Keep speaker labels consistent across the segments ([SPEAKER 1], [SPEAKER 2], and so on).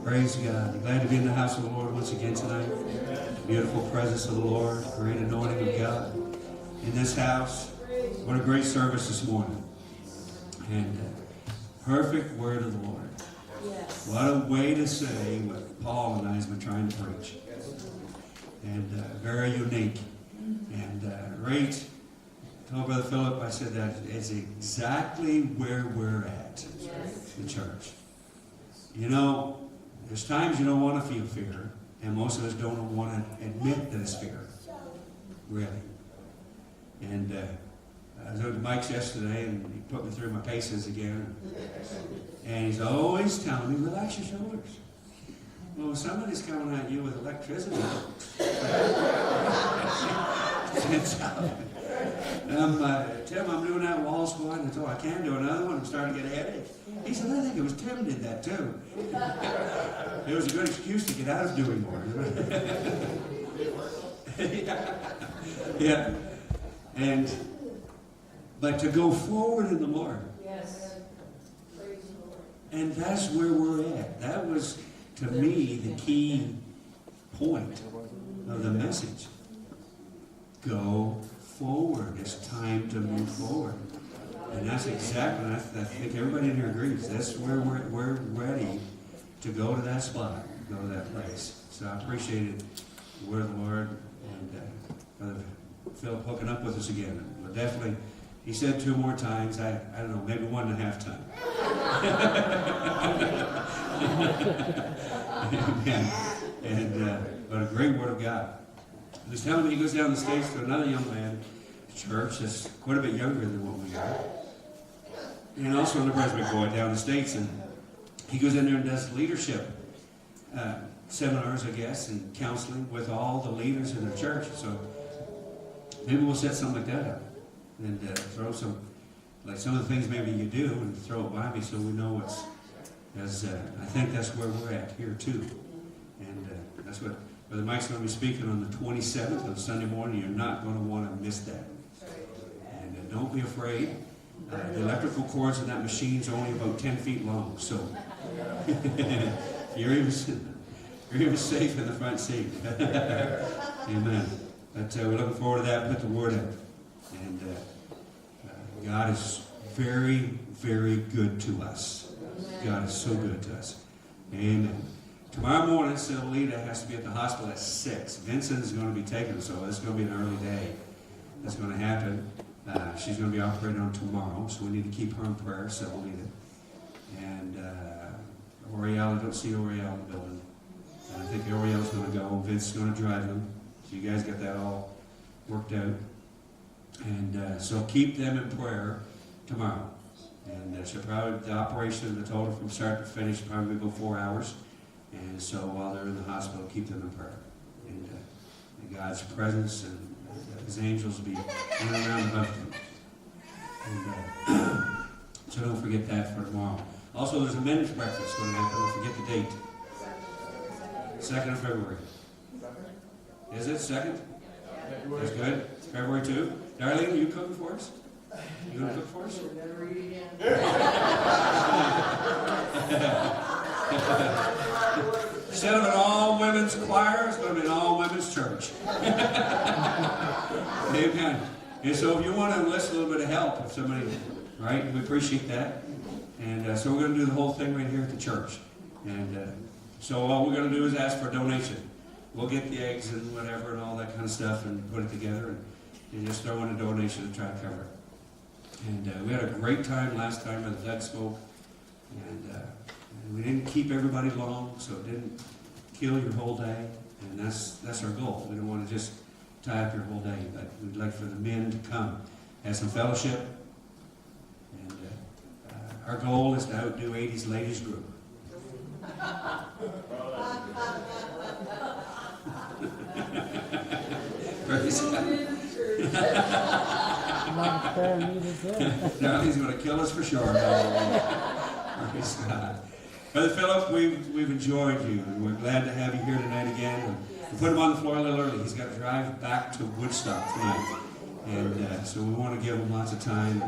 [SPEAKER 1] Praise God. Glad to be in the house of the Lord once again tonight. Beautiful presence of the Lord. Great anointing of God in this house. What a great service this morning. And perfect word of the Lord.
[SPEAKER 2] Yes.
[SPEAKER 1] What a way to say what Paul and I have been trying to preach. And very unique. And great. I told Brother Philip, I said that is exactly where we're at.
[SPEAKER 2] Yes.
[SPEAKER 1] The church. You know, there's times you don't want to feel fear, and most of us don't want to admit that it's fear. Really. And I was with Mike's yesterday, and he put me through my paces again. And he's always telling me, relax your shoulders. Well, somebody's coming at you with electricity. Tim, I'm doing that wall squat, and I told him I can do another one. I'm starting to get a headache. He said, I think it was Tim did that too. It was a good excuse to get out of doing more. Yeah. But to go forward in the Lord.
[SPEAKER 2] Yes.
[SPEAKER 1] And that's where we're at. That was, to me, the key point of the message. Go forward. It's time to move forward. And that's exactly, I think everybody in here agrees, that's where we're ready to go to that spot, go to that place. So I appreciated the word of the Lord and Brother Philip hooking up with us again. But definitely, he said 2 more times, I don't know, maybe 1.5 times. Amen. And, but a great word of God. He was telling me he goes down the stage to another young man, church that's quite a bit younger than what we are. And also in the Presbyterian going down the States, and he goes in there and does leadership seminars, I guess, and counseling with all the leaders in the church. So maybe we'll set something like that up and throw some, like some of the things maybe you do, and throw it by me so we know what's, as I think that's where we're at here too. And that's what Brother Mike's going to be speaking on the 27th on Sunday morning. You're not going to want to miss that. And don't be afraid. The electrical cords in that machine's only about 10 feet long, so you're even safe in the front seat. Amen. But we're looking forward to that. Put the word in. And God is very, very good to us. God is so good to us. Amen. Tomorrow morning, Silita has to be at the hospital at 6. Vincent is going to be taken, so it's going to be an early day. that's going to happen. She's going to be operated on tomorrow, so we need to keep her in prayer, so we'll need it. And Oriel, I don't see Oriel in the building. And I think Oriel's going to go. Vince is going to drive them. So you guys got that all worked out. And so keep them in prayer tomorrow. And she'll probably, the operation, the total from start to finish, probably go 4 hours. And so while they're in the hospital, keep them in prayer. And God's presence and His angels will be running around above them. And so don't forget that for tomorrow. Also, there's a men's breakfast going to happen. Don't forget the date. 2nd of February. Is it 2nd? That's good. February 2. Darlene, are you cooking for us? You going to cook for us? Instead of an all-women's choir, it's going to be an all-women's church. Amen. And so if you want to enlist a little bit of help, if somebody, right, we appreciate that. And so we're going to do the whole thing right here at the church. And so all we're going to do is ask for a donation. We'll get the eggs and whatever and all that kind of stuff and put it together and just throw in a donation to try to cover it. And we had a great time last time at the Dead Smoke. And we didn't keep everybody long, so it didn't kill your whole day. And that's our goal. We don't want to just tie up your whole day, but we'd like for the men to come, have some fellowship. And our goal is to outdo 80s ladies group. Praise God. Darlene's going to kill us for sure. Praise God. Brother Philip, we've enjoyed you, and we're glad to have you here tonight again. And we put him on the floor a little early. He's got to drive back to Woodstock tonight. And so we want to give him lots of time.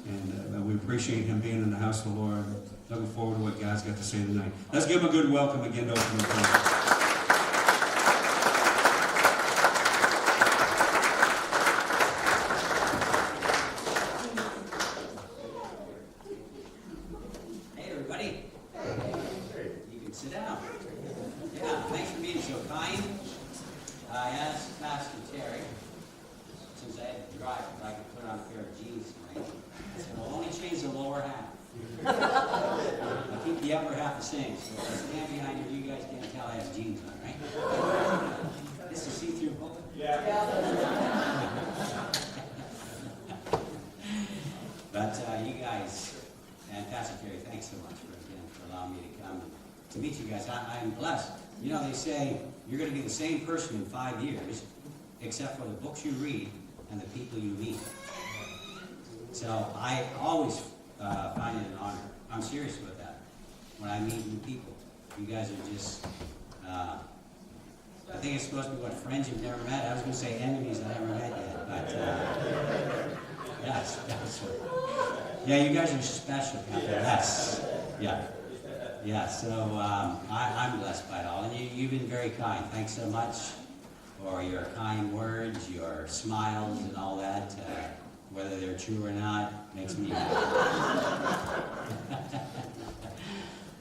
[SPEAKER 1] And we appreciate him being in the house of the Lord. Looking forward to what God's got to say tonight. Let's give him a good welcome again to open the prayer. Same person in 5 years, except for the books you read and the people you meet. So I always find it an honor. I'm serious with that. When I meet new people, you guys are just, I think it's supposed to be what, friends you've never met. I was going to say enemies I never met yet, but yes, yeah, you guys are special. Yes, yeah. Yeah, so I'm blessed by it all, and you've been very kind. Thanks so much for your kind words, your smiles, and all that. Whether they're true or not, makes me happy.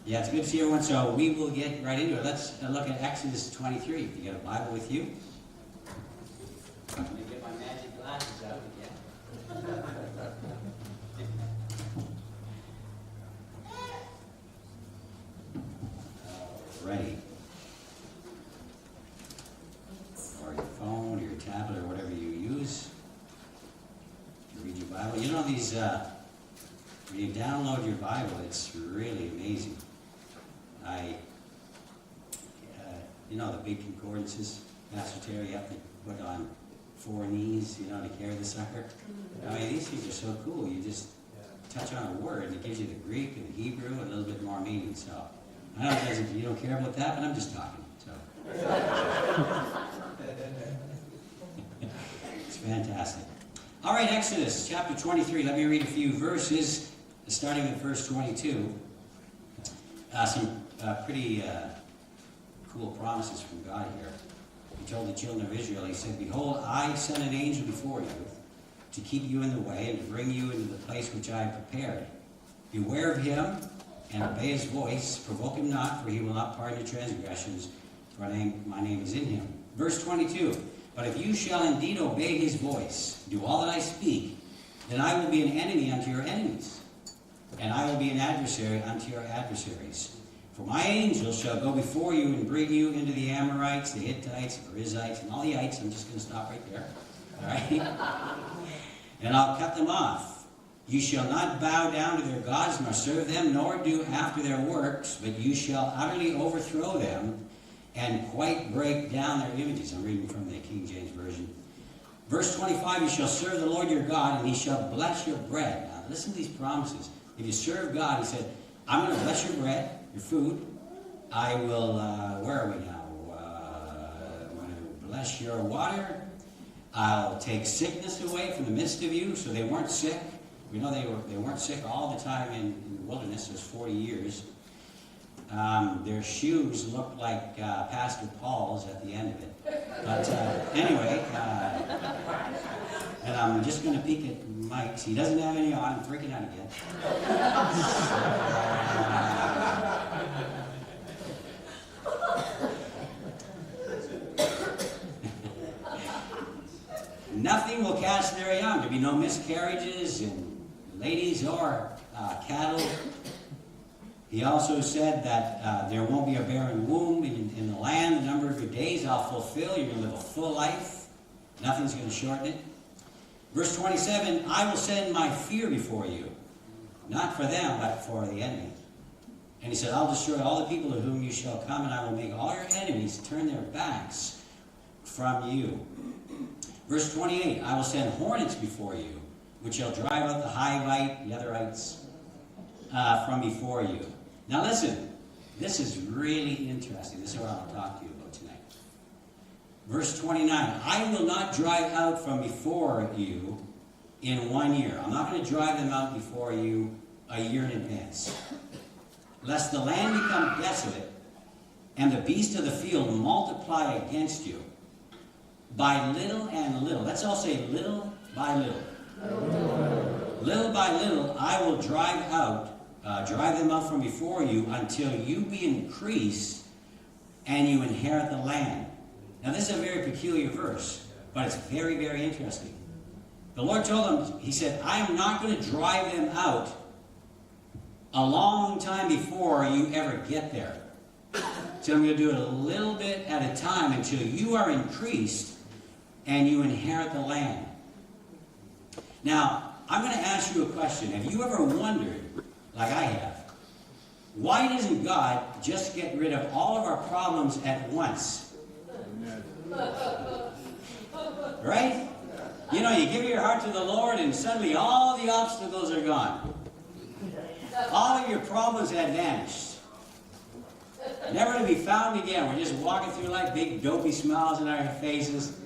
[SPEAKER 1] Yeah, it's good to see everyone. So we will get right into it. Let's look at Exodus 23. If you got a Bible with you, let me get my magic glasses out again. Ready. Or your phone, or your tablet, or whatever you use to read your Bible. You know these, when you download your Bible, it's really amazing. You know the big concordances, Pastor Terry, you have to put on 4 knees, you know, to carry the sucker. I mean, these things are so cool. You just touch on a word, and it gives you the Greek and the Hebrew and a little bit more meaning, so. I don't know if you don't care about that, but I'm just talking. So. It's fantastic. All right, Exodus chapter 23. Let me read a few verses, starting with verse 22. Some pretty cool promises from God here. He told the children of Israel, he said, "Behold, I send an angel before you to keep you in the way and to bring you into the place which I have prepared. Beware of him and obey his voice. Provoke him not, for he will not pardon your transgressions, for my name is in him." Verse 22,
[SPEAKER 2] But if you shall indeed obey his voice, do all that I speak, then I will be an enemy unto your enemies, and I will be an adversary unto your adversaries. For my angel shall go before you and bring you into the Amorites, the Hittites, the Perizzites, and all the ites. I'm just going to stop right there. All right? And I'll cut them off. You shall not bow down to their gods, nor serve them, nor do after their works, but you shall utterly overthrow them and quite break down their images. I'm reading from the King James Version. Verse 25, you shall serve the Lord your God, and he shall bless your bread. Now listen to these promises. If you serve God, he said, I'm going to bless your bread, your food. I will, where are we now? I'm going to bless your water. I'll take sickness away from the midst of you, so they weren't sick. We know they weren't sick all the time in the wilderness. It was 40 years. Their shoes looked like Pastor Paul's at the end of it. But anyway, and I'm just going to peek at Mike's. He doesn't have any on. I'm freaking out again. Nothing will cast their young. There be no miscarriages in ladies or cattle. He also said that there won't be a barren womb in the land. The number of your days I'll fulfill. You're going to live a full life. Nothing's going to shorten it. Verse 27, I will send my fear before you, not for them, but for the enemy. And he said, I'll destroy all the people to whom you shall come, and I will make all your enemies turn their backs from you. Verse 28, I will send hornets before you, which shall drive out the Hivite, the otherites, from before you. Now listen, this is really interesting. This is what I want to talk to you about tonight. Verse 29, I will not drive out from before you in 1 year. I'm not going to drive them out before you a year in advance. Lest the land become desolate and the beasts of the field multiply against you. By little and little. Let's all say little by little. Little by little, I will drive them out from before you until you be increased and you inherit the land. Now this is a very peculiar verse, but it's very, very interesting. The Lord told him, he said, I am not going to drive them out a long time before you ever get there. So I'm going to do it a little bit at a time until you are increased and you inherit the land. Now, I'm going to ask you a question. Have you ever wondered, like I have, why doesn't God just get rid of all of our problems at once? Right? You know, you give your heart to the Lord and suddenly all the obstacles are gone. All of your problems have vanished. Never to be found again. We're just walking through life, big dopey smiles on our faces.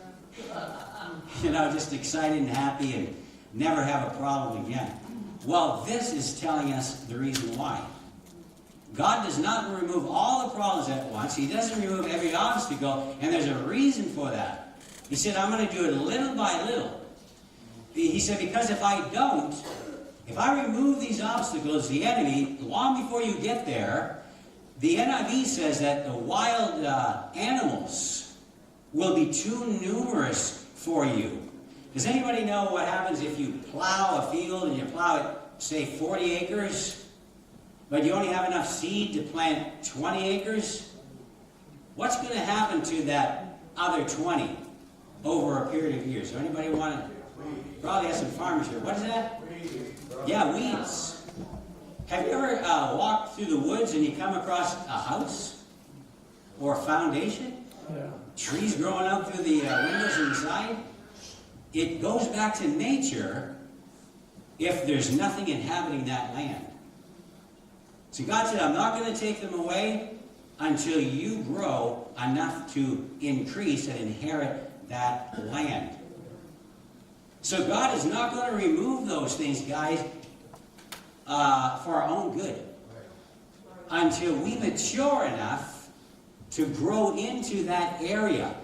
[SPEAKER 2] You know, just excited and happy and never have a problem again. Well, this is telling us the reason why. God does not remove all the problems at once. He doesn't remove every obstacle, and there's a reason for that. He said, I'm going to do it little by little. He said, because if I don't, if I remove these obstacles, the enemy, long before you get there, the NIV says that the wild animals will be too numerous for you. Does anybody know what happens if you plow a field and you plow it, say, 40 acres, but you only have enough seed to plant 20 acres? What's going to happen to that other 20 over a period of years? So anybody want to? Probably have some farmers here. What is that? Yeah, weeds. Have you ever walked through the woods and you come across a house or a foundation? Yeah. Trees growing out through the windows inside? It goes back to nature if there's nothing inhabiting that land. So God said, I'm not going to take them away until you grow enough to increase and inherit that land. So God is not going to remove those things, guys, for our own good until we mature enough to grow into that area.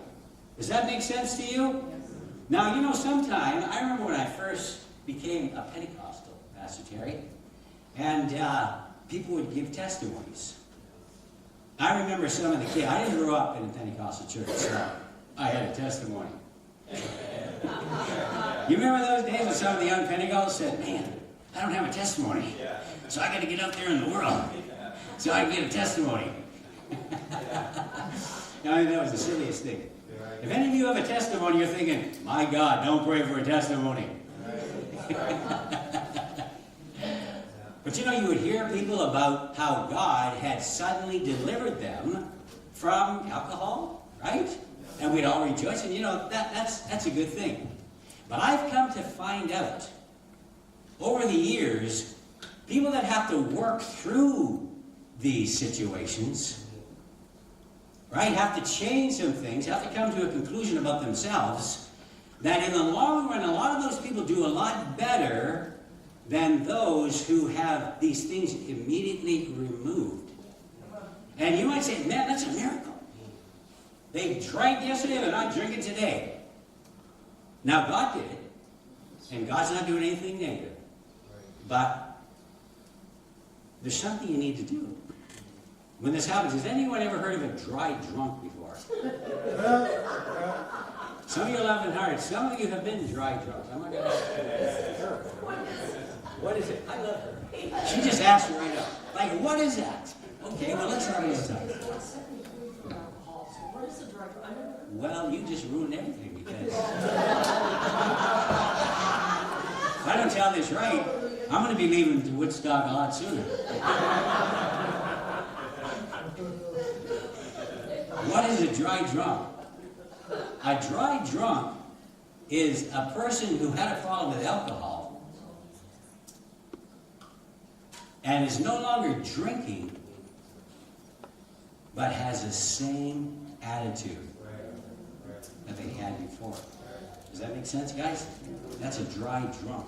[SPEAKER 2] Does that make sense to you? Now, you know, sometime, I remember when I first became a Pentecostal, Pastor Terry, and people would give testimonies. I remember some of the kids, I didn't grow up in a Pentecostal church, so I had a testimony. You remember those days when some of the young Pentecostals said, man, I don't have a testimony, so I got to get out there in the world so I can get a testimony. I mean, that was the silliest thing. If any of you have a testimony, you're thinking, my God, don't pray for a testimony. But you know, you would hear people about how God had suddenly delivered them from alcohol, right? And we'd all rejoice, and you know, that's a good thing. But I've come to find out, over the years, people that have to work through these situations, right, have to change some things, have to come to a conclusion about themselves, that in the long run, a lot of those people do a lot better than those who have these things immediately removed. And you might say, man, that's a miracle. They drank yesterday, they're not drinking today. Now, God did it, and God's not doing anything negative. But there's something you need to do. When this happens, has anyone ever heard of a dry drunk before? Some of you are laughing hard. Some of you have been dry drunks. I'm not going to say what is it? I love her. She just asked me right now, like, what is that? Okay, well, let's have a little time. Well, you just ruined everything because if I don't tell this right, I'm going to be leaving to Woodstock a lot sooner. What is a dry drunk? A dry drunk is a person who had a problem with alcohol and is no longer drinking, but has the same attitude that they had before. Does that make sense, guys? That's a dry drunk.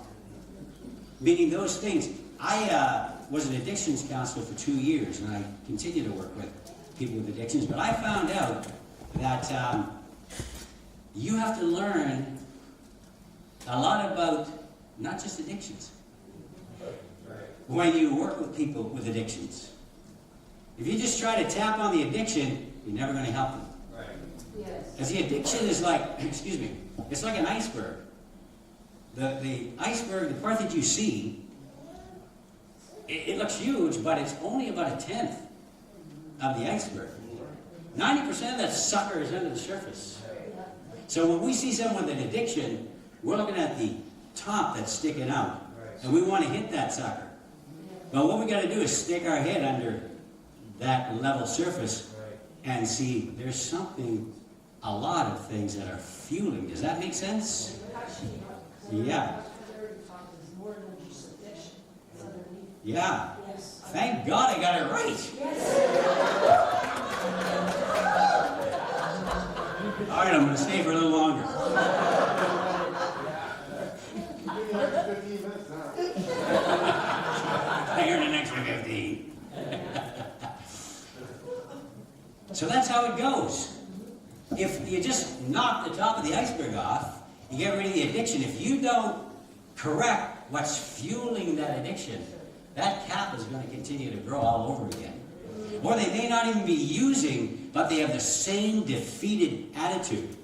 [SPEAKER 2] Meaning those things. I was an addictions counselor for 2 years, and I continue to work with people with addictions, but I found out that you have to learn a lot about not just addictions when you work with people with addictions. If you just try to tap on the addiction, you're never going to help them. Because the addiction is like, excuse me, it's like an iceberg. The iceberg, the part that you see, it looks huge, but it's only about 1/10 of the iceberg. 90% of that sucker is under the surface. So when we see someone with an addiction, we're looking at the top that's sticking out, and we want to hit that sucker. But what we got to do is stick our head under that level surface and see there's something, a lot of things that are fueling. Does that make sense? Yeah. Yeah. Thank God I got it right. All right, I'm going to stay for a little longer. Here in the next 15. So that's how it goes. If you just knock the top of the iceberg off, you get rid of the addiction. If you don't correct what's fueling that addiction, that cap is going to continue to grow all over again. Or they may not even be using, but they have the same defeated attitude.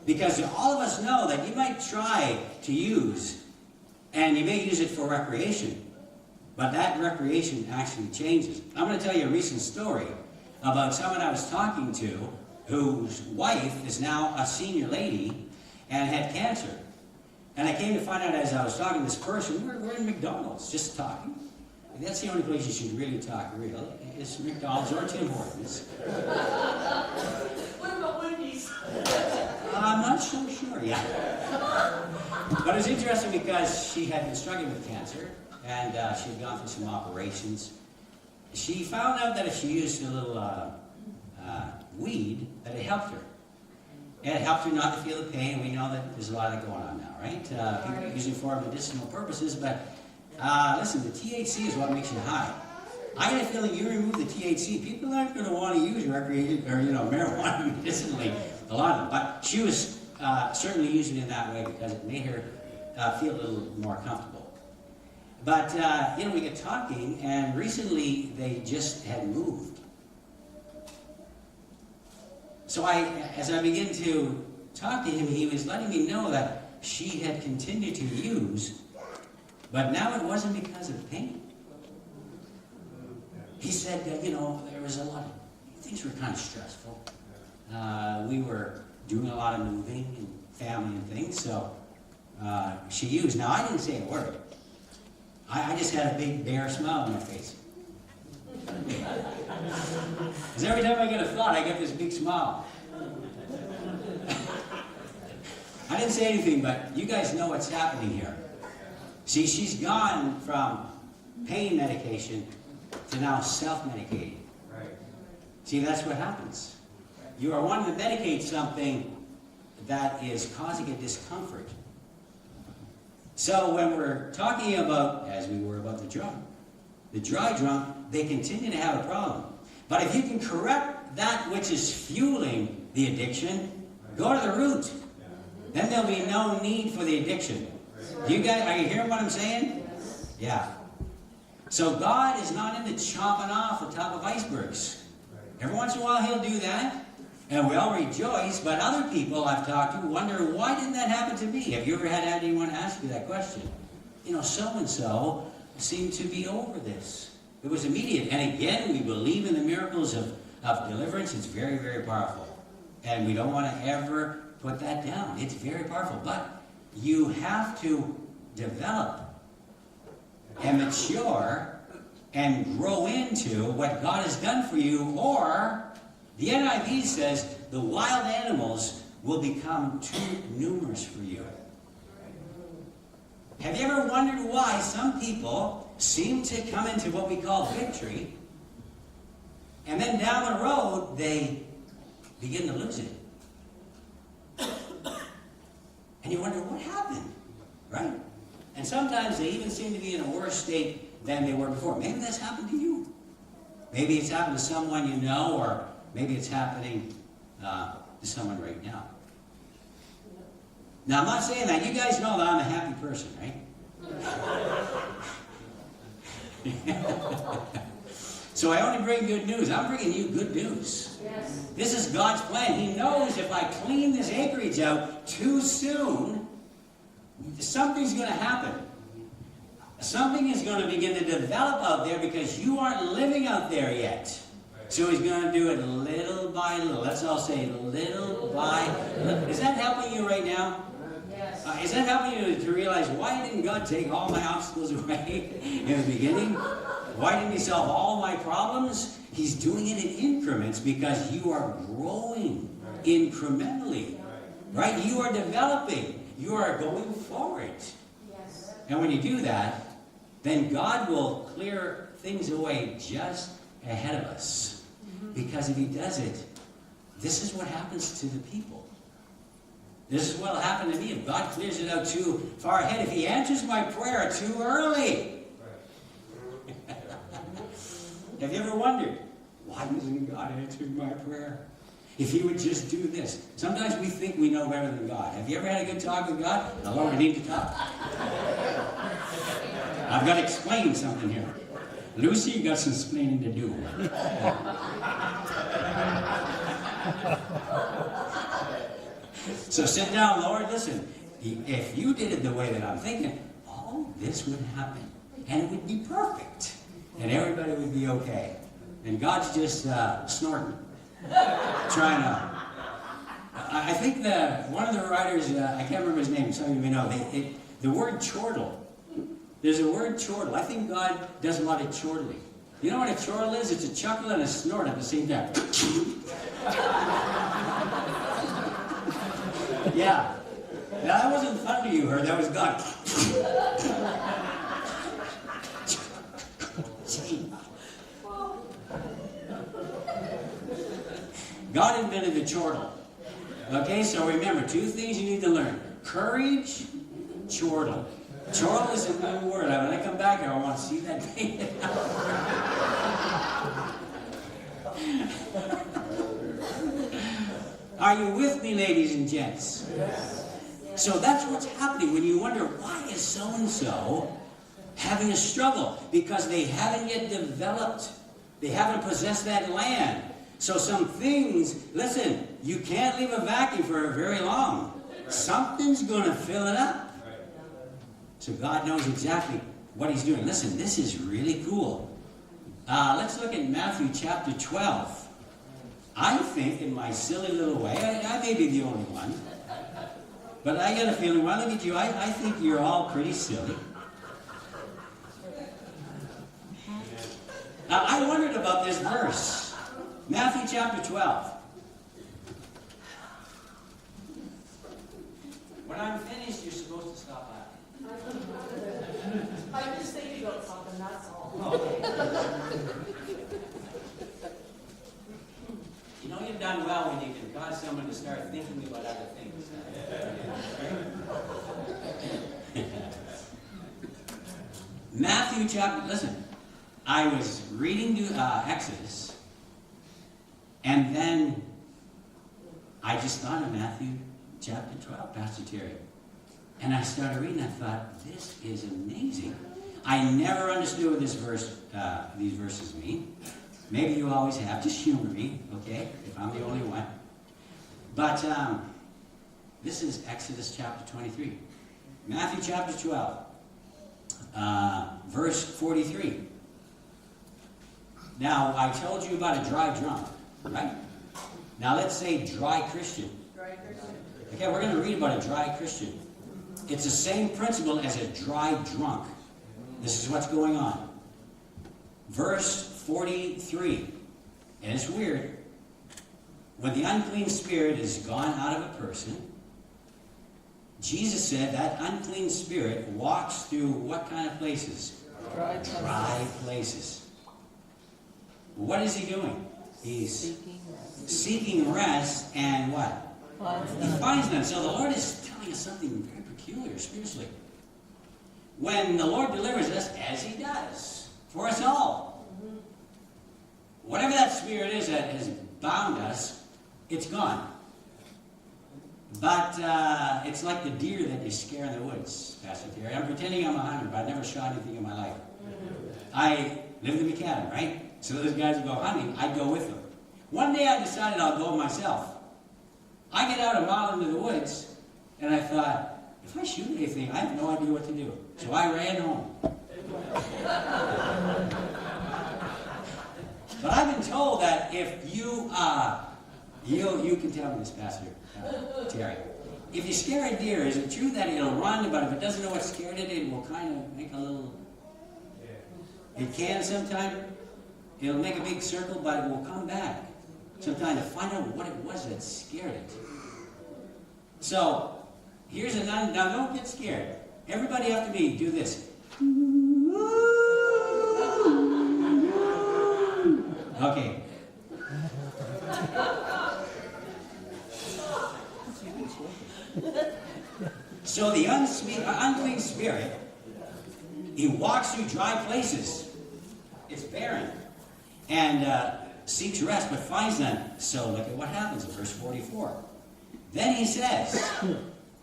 [SPEAKER 2] Because all of us know that you might try to use, and you may use it for recreation, but that recreation actually changes. I'm going to tell you a recent story about someone I was talking to whose wife is now a senior lady and had cancer. And I came to find out as I was talking to this person, we're in McDonald's just talking. And that's the only place you should really talk real, is McDonald's or Tim Hortons.
[SPEAKER 3] What about Wendy's?
[SPEAKER 2] I'm not so sure yet. But it was interesting because she had been struggling with cancer, and she had gone through some operations. She found out that if she used a little weed, that it helped her. And it helped her not to feel the pain. We know that there's a lot of that going on now, right? People use it for medicinal purposes, but listen, the THC is what makes you high. I get a feeling you remove the THC, people aren't going to want to use recreational or marijuana medicinally, a lot of them. But she was certainly using it in that way because it made her feel a little more comfortable. But we get talking, and recently they just had moved. So as I begin to talked to him, he was letting me know that she had continued to use, but now it wasn't because of pain. He said that, there was a lot of, things were kind of stressful. We were doing a lot of moving and family and things, so she used. Now, I didn't say a word. I just had a big bear smile on my face. Because every time I get a thought, I get this big smile. I didn't say anything, but you guys know what's happening here. See, she's gone from pain medication to now self-medicating.
[SPEAKER 1] Right.
[SPEAKER 2] See, that's what happens. You are wanting to medicate something that is causing a discomfort. So when we're talking about, as we were about the dry drunk, they continue to have a problem. But if you can correct that which is fueling the addiction, go to the root. Then there'll be no need for the addiction. You guys, are you hearing what I'm saying? Yeah. So God is not into chopping off the top of icebergs. Every once in a while He'll do that, and we all rejoice, but other people I've talked to wonder, why didn't that happen to me? Have you ever had anyone ask you that question? So-and-so seemed to be over this. It was immediate. And again, we believe in the miracles of deliverance. It's very, very powerful. And we don't want to ever put that down. It's very powerful. But you have to develop and mature and grow into what God has done for you, or the NIV says the wild animals will become too numerous for you. Have you ever wondered why some people seem to come into what we call victory, and then down the road they begin to lose it? And you wonder what happened, right? And sometimes they even seem to be in a worse state than they were before. Maybe that's happened to you. Maybe it's happened to someone you know, or maybe it's happening to someone right now. Now, I'm not saying that. You guys know that I'm a happy person, right? So I only bring good news. I'm bringing you good news. Yes. This is God's plan. He knows if I clean this acreage out too soon, something's going to happen. Something is going to begin to develop out there because you aren't living out there yet. So He's going to do it little by little. Let's all say little by little. Is that helping you right now? Yes. Is that helping you to realize, why didn't God take all my obstacles away in the beginning? Why didn't He solve all my problems? He's doing it in increments because you are growing incrementally. Right? You are developing. You are going forward. Yes. And when you do that, then God will clear things away just ahead of us. Because if He does it, this is what happens to the people. This is what will happen to me if God clears it out too far ahead. If He answers my prayer too early. Have you ever wondered, why doesn't God answer my prayer? If He would just do this. Sometimes we think we know better than God. Have you ever had a good talk with God? No longer need to talk. I've got to explain something here. Lucy, you got some explaining to do. So sit down, Lord. Listen, if you did it the way that I'm thinking, all this would happen. And it would be perfect. And everybody would be okay. And God's just snorting. Trying to... I think one of the writers, I can't remember his name, some of you may know, the word chortle. There's a word chortle. I think God does a lot of chortling. You know what a chortle is? It's a chuckle and a snort at the same time. Yeah. Now, that wasn't fun to you, or that was God. God invented the chortle. Okay, so remember, two things you need to learn. Courage, chortle. Chortle is a new word. When I come back here, I want to see that thing. Are you with me, ladies and gents? Yes. So that's what's happening when you wonder, why is so-and-so having a struggle? Because they haven't yet developed. They haven't possessed that land. So some things, listen, you can't leave a vacuum for very long. Something's going to fill it up. So God knows exactly what he's doing. Listen, this is really cool. Let's look at Matthew chapter 12. I think, in my silly little way, I may be the only one, but I get a feeling, when I look at you, I think you're all pretty silly. Now, I wondered about this verse. Matthew chapter 12. When I'm finished, you're supposed to stop laughing.
[SPEAKER 3] I'm just thinking about something, that's all.
[SPEAKER 2] You know you've done well when you can cause someone to start thinking about other things. Matthew chapter, listen, I was reading Exodus, and then I just thought of Matthew chapter 12, Pastor Terry. And I started reading, I thought, this is amazing. I never understood what these verses mean. Maybe you always have. Just humor me, okay, if I'm the only one. But this is Exodus chapter 23. Matthew chapter 12, verse 43. Now, I told you about a dry drunk, right? Now, let's say dry Christian.
[SPEAKER 3] Dry Christian.
[SPEAKER 2] Okay, we're going to read about a dry Christian. It's the same principle as a dry drunk. This is what's going on. Verse 43. And it's weird. When the unclean spirit is gone out of a person, Jesus said that unclean spirit walks through what kind of places? Dry places. What is he doing? He's seeking rest, and what? He finds none. So the Lord is telling us something very peculiar spiritually. When the Lord delivers us, as he does, for us all, whatever that spirit is that has bound us, it's gone. But it's like the deer that you scare in the woods, Pastor Terry. I'm pretending I'm a hunter, but I've never shot anything in my life. I lived in the cabin, right? So those guys would go hunting, I'd go with them. One day I decided I'll go myself. I get out a mile into the woods, and I thought, if I shoot anything, I have no idea what to do. So I ran home. But I've been told that if you can tell me this, Pastor Terry. If you scare a deer, is it true that it'll run, but if it doesn't know what scared it, it will kind of make a little... It can sometime. It'll make a big circle, but it will come back sometime to find out what it was that scared it. So, here's another... Now, don't get scared. Everybody after me, do this. Okay. So the unclean spirit, he walks through dry places. It's barren. And seeks rest, but finds none. So look at what happens in verse 44. Then he says,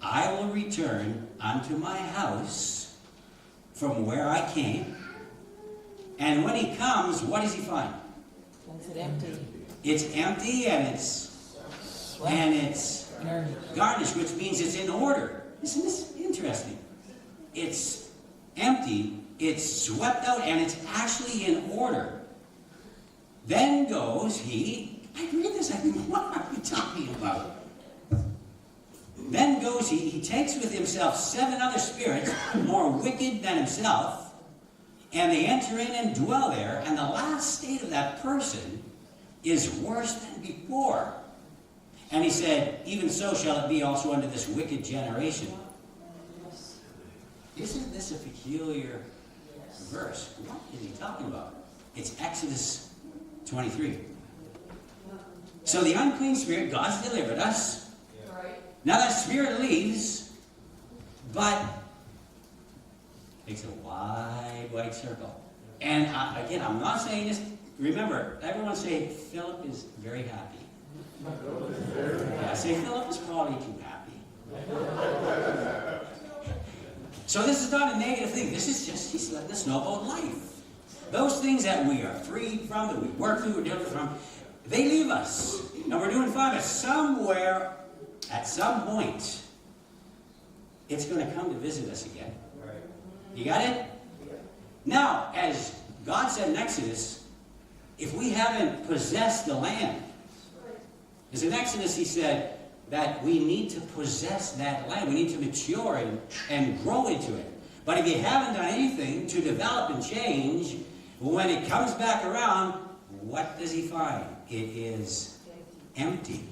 [SPEAKER 2] I will return unto my house from where I came. And when he comes, what does he find?
[SPEAKER 4] Is it empty?
[SPEAKER 2] It's empty and it's garnished, which means it's in order. Isn't this interesting? It's empty, it's swept out, and it's actually in order. Then goes he, I read this, I think, what are you talking about? Then goes he takes with himself 7 other spirits, more wicked than himself, and they enter in and dwell there, and the last state of that person is worse than before. And he said, even so shall it be also unto this wicked generation. Isn't this a peculiar verse? What is he talking about? It's Exodus 23. So the unclean spirit, God's delivered us. Now that spirit leaves, but makes a wide, wide circle. And again, I'm not saying this. Remember, everyone say, Philip is very happy. Yeah, say, Philip is probably too happy. So this is not a negative thing. This is just, he's letting us know about life. Those things that we are freed from, that we work through, we're delivered from, they leave us. And we're doing fine, but somewhere, at some point, it's going to come to visit us again. You got it? Now, as God said in Exodus, if we haven't possessed the land, because in Exodus he said that we need to possess that land. We need to mature and grow into it. But if you haven't done anything to develop and change, when it comes back around, what does he find? It is empty.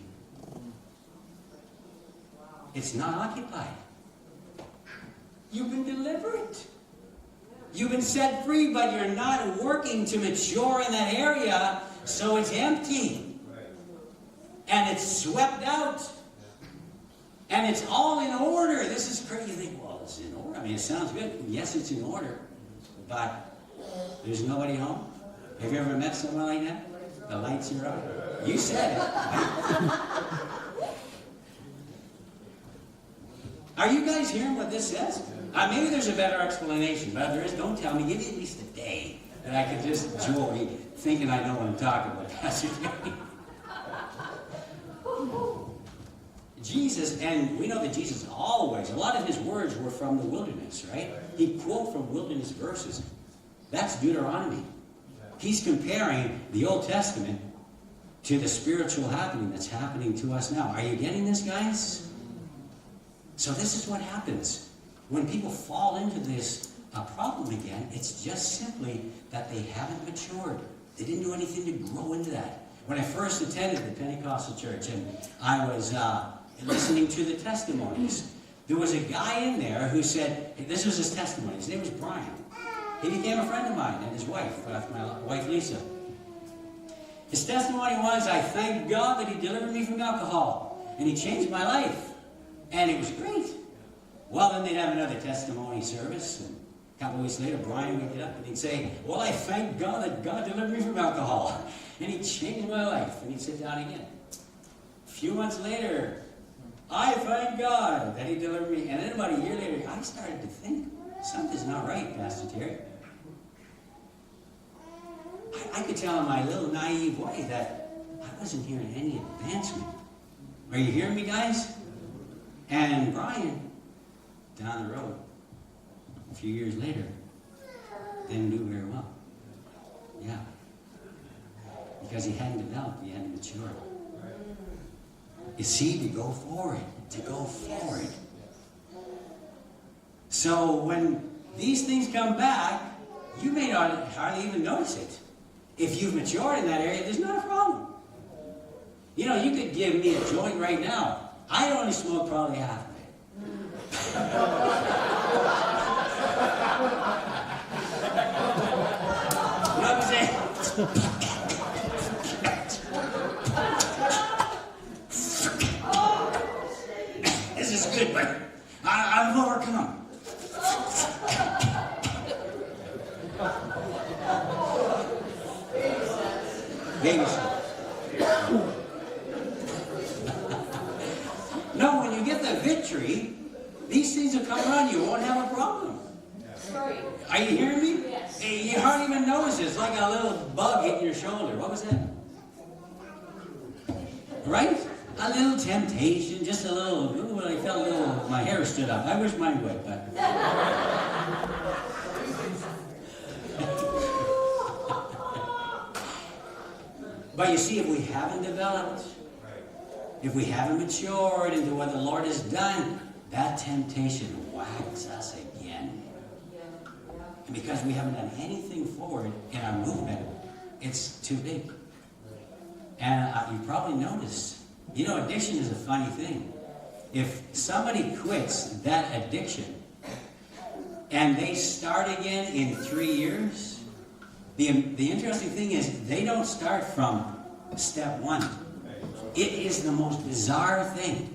[SPEAKER 2] It's not occupied. You've been delivered. You've been set free, but you're not working to mature in that area, so it's empty. And it's swept out. And it's all in order. This is crazy. You think, well, it's in order. I mean, it sounds good. Yes, it's in order. But there's nobody home. Have you ever met someone like that? The lights are on. You said it. Are you guys hearing what this says? Maybe there's a better explanation, but if there is, don't tell me. Give me at least a day that I can just enjoy thinking I know what I'm talking about, Pastor Jerry. Jesus, and we know that Jesus always, a lot of his words were from the wilderness, right? He'd quote from wilderness verses. That's Deuteronomy. He's comparing the Old Testament to the spiritual happening that's happening to us now. Are you getting this, guys? So this is what happens. When people fall into this problem again, it's just simply that they haven't matured. They didn't do anything to grow into that. When I first attended the Pentecostal church and I was listening to the testimonies, there was a guy in there who said, this was his testimony, his name was Brian. He became a friend of mine and his wife, my wife Lisa. His testimony was, I thank God that he delivered me from alcohol and he changed my life. And it was great. Well, then they'd have another testimony service, and a couple of weeks later, Brian would get up and he'd say, well, I thank God that God delivered me from alcohol, and he changed my life, and he'd sit down again. A few months later, I thank God that he delivered me, and then about a year later, I started to think, something's not right, Pastor Terry. I could tell in my little naive way that I wasn't hearing any advancement. Are you hearing me, guys? And Brian, down the road, a few years later, didn't do very well. Yeah. Because he hadn't developed, he hadn't matured. You see, to go forward. So when these things come back, you may not hardly even notice it. If you've matured in that area, there's not a problem. You know, you could give me a joint right now. I only smoke probably half of it. You know what I'm saying? This is good, but I've overcome. Baby stuff. No, when you get the victory, these things will come around you. You won't have a problem.
[SPEAKER 3] Right.
[SPEAKER 2] Are you hearing me?
[SPEAKER 3] Yes.
[SPEAKER 2] Hey, you hardly even notice it. It's like a little bug hitting your shoulder. What was that? Right? A little temptation, just a little. Ooh, I felt a little. My hair stood up. I wish mine would, but. But you see, if we haven't developed, if we haven't matured into what the Lord has done, that temptation whacks us again. And because we haven't done anything forward in our movement, it's too big. And you probably noticed, you know, addiction is a funny thing. If somebody quits that addiction and they start again in 3 years, the interesting thing is they don't start from step one. It is the most bizarre thing.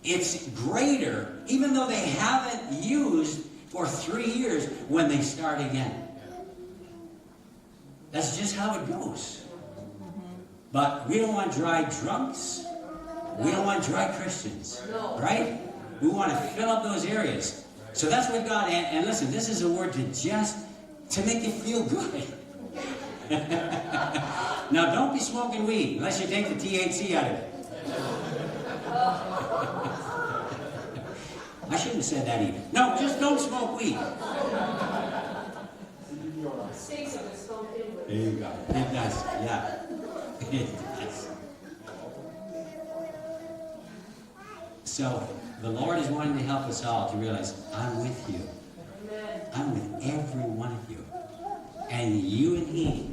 [SPEAKER 2] It's greater, even though they haven't used for 3 years when they start again. That's just how it goes. But we don't want dry drunks. We don't want dry Christians. Right? We want to fill up those areas. So that's what God, and listen, this is a word to make you feel good. Now, don't be smoking weed unless you take the THC out of it. I shouldn't have said that either. No, just don't smoke weed.
[SPEAKER 3] Stinks of it, so it
[SPEAKER 2] There you go. It does, yeah. It does. So, the Lord is wanting to help us all to realize, I'm with you. I'm with every one of you. And you and He,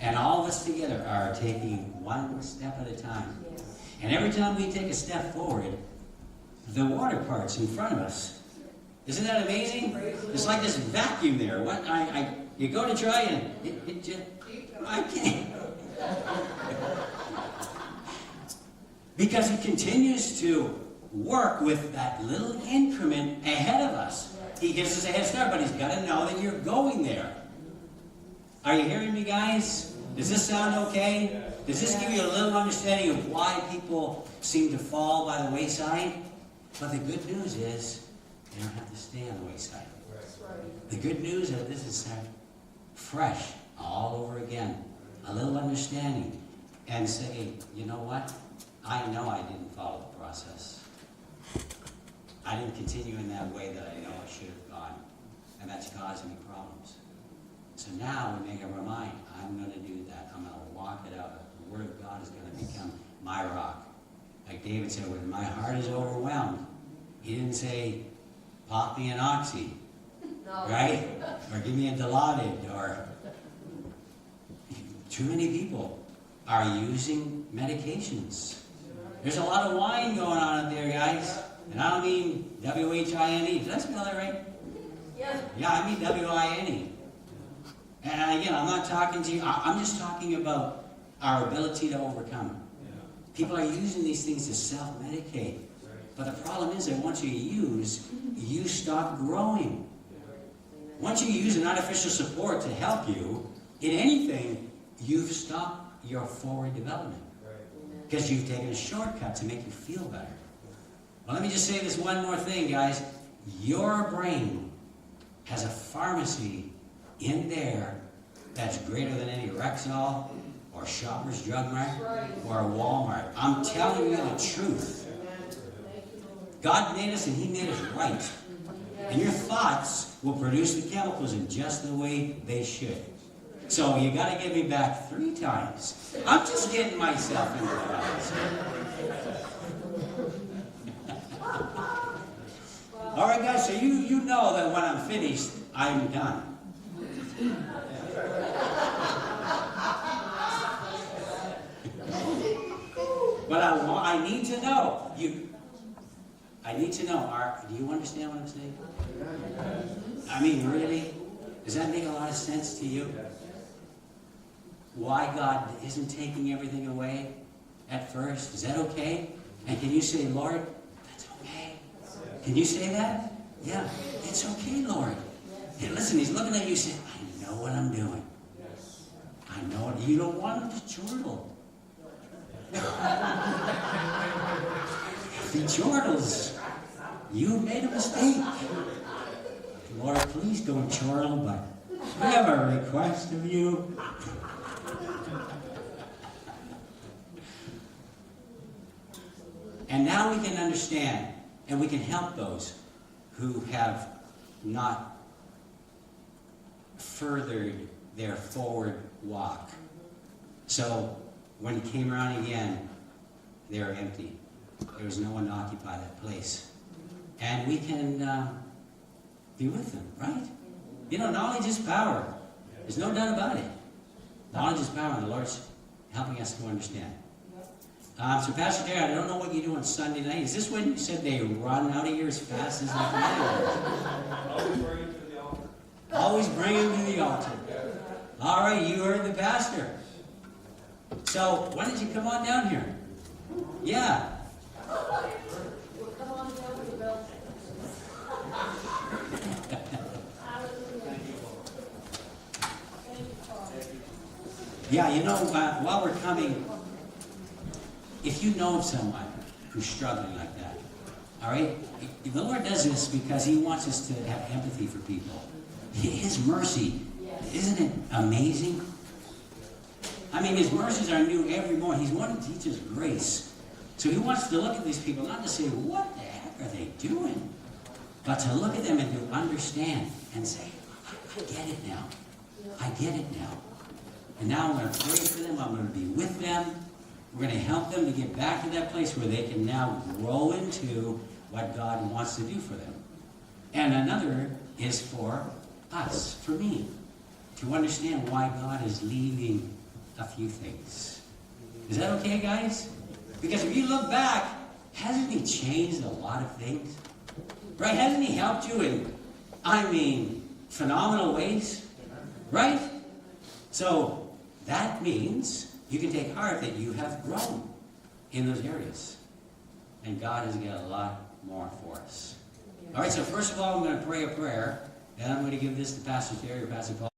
[SPEAKER 2] and all of us together are taking one step at a time. And every time we take a step forward, the water parts in front of us. Isn't that amazing? It's like this vacuum there. What you go to try and it just, I can't. Because He continues to work with that little increment ahead of us. He gives us a head start, but He's got to know that you're going there. Are you hearing me, guys? Does this sound okay? Does this give you a little understanding of why people seem to fall by the wayside? But the good news is, they don't have to stay on the wayside. The good news is this is fresh all over again. A little understanding. And say, you know what? I know I didn't follow the process. I didn't continue in that way that I know I should have gone. And that's causing me problems. So now we make up our mind, I'm going to do that. I'm going to walk it out. The Word of God is going to become my rock. Like David said, when my heart is overwhelmed, he didn't say, pop me an oxy, right? Or give me a Dilaudid, or... Too many people are using medications. There's a lot of wine going on out there, guys. And I don't mean W-H-I-N-E. Did I spell that right?
[SPEAKER 3] Yeah.
[SPEAKER 2] Yeah, I mean W-I-N-E. And again, I'm not talking to you. I'm just talking about our ability to overcome. People are using these things to self-medicate. But the problem is that once you use, you stop growing. Once you use an artificial support to help you in anything, you've stopped your forward development. Because you've taken a shortcut to make you feel better. Well, let me just say this one more thing, guys. Your brain has a pharmacy in there that's greater than any Rexall or Shoppers Drug Mart or Walmart. I'm telling you the truth. God made us and He made us right. And your thoughts will produce the chemicals in just the way they should. So you got to give me back 3 times. I'm just getting myself into the house. All right, guys, so you know that when I'm finished, I'm done. But I need to know. I need to know. Do you understand what I'm saying? I mean, really? Does that make a lot of sense to you? Why God isn't taking everything away at first? Is that okay? And can you say, Lord, that's okay? Can you say that? Yeah, it's okay, Lord. Hey, listen, He's looking at you saying, I know what I'm doing. I know it. You don't want Him to chortle. If He chortles, you made a mistake. Lord, please don't chortle, but we have a request of you. And now we can understand, and we can help those who have not furthered their forward walk. So, when He came around again, they were empty. There was no one to occupy that place. And we can be with them, right? You know, knowledge is power. There's no doubt about it. Knowledge is power, and the Lord's helping us to understand. So Pastor Darren, I don't know what you do on Sunday night. Is this when you said they run out of here as fast as they can? Always bring him to the altar. All right, you heard the pastor. So, why don't you come on down here? Yeah. Yeah, you know, while we're coming, if you know of someone who's struggling like that, all right, the Lord does this because He wants us to have empathy for people. His mercy, isn't it amazing? I mean, His mercies are new every morning. He's wanting to teach us grace. So He wants to look at these people, not to say, what the heck are they doing? But to look at them and to understand and say, I get it now. I get it now. And now I'm going to pray for them. I'm going to be with them. We're going to help them to get back to that place where they can now grow into what God wants to do for them. And another is for us, for me, to understand why God is leaving a few things. Is that okay, guys? Because if you look back, hasn't He changed a lot of things? Right? Hasn't He helped you in, phenomenal ways? Right? So, that means you can take heart that you have grown in those areas. And God has got a lot more for us. All right, so first of all, I'm going to pray a prayer. Then I'm going to give this to Pastor Terry or Pastor Paul.